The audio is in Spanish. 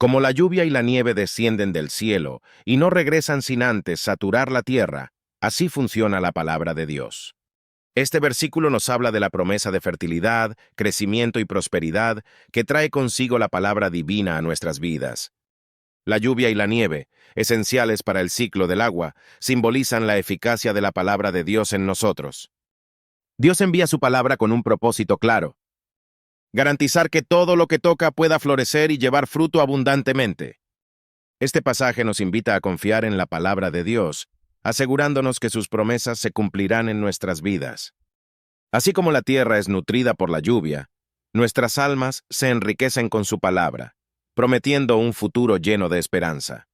Como la lluvia y la nieve descienden del cielo y no regresan sin antes saturar la tierra, así funciona la palabra de Dios. Este versículo nos habla de la promesa de fertilidad, crecimiento y prosperidad que trae consigo la palabra divina a nuestras vidas. La lluvia y la nieve, esenciales para el ciclo del agua, simbolizan la eficacia de la palabra de Dios en nosotros. Dios envía su palabra con un propósito claro: garantizar que todo lo que toca pueda florecer y llevar fruto abundantemente. Este pasaje nos invita a confiar en la palabra de Dios, asegurándonos que sus promesas se cumplirán en nuestras vidas. Así como la tierra es nutrida por la lluvia, nuestras almas se enriquecen con su palabra, prometiendo un futuro lleno de esperanza.